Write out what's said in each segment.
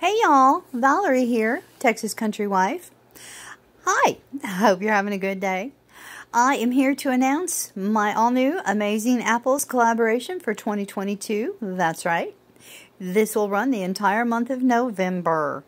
Hey y'all, Valerie here, Texas Country Wife. Hi, I hope you're having a good day. I am here to announce my all-new Amazing Apples collaboration for 2022. That's right. This will run the entire month of November.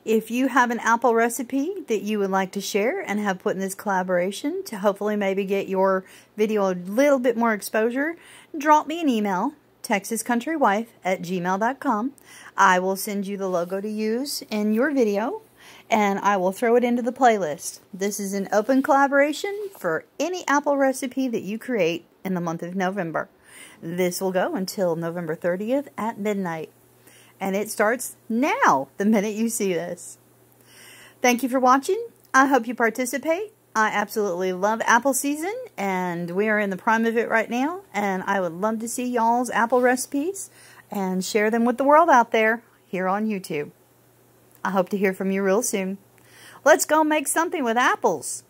If you have an apple recipe that you would like to share and have put in this collaboration to hopefully maybe get your video a little bit more exposure, drop me an email, TexasCountryWife@gmail.com. I will send you the logo to use in your video, and I will throw it into the playlist. This is an open collaboration for any apple recipe that you create in the month of November. This will go until November 30th at midnight. And it starts now, the minute you see this. Thank you for watching. I hope you participate. I absolutely love apple season, and we are in the prime of it right now, and I would love to see y'all's apple recipes and share them with the world out there here on YouTube. I hope to hear from you real soon. Let's go make something with apples.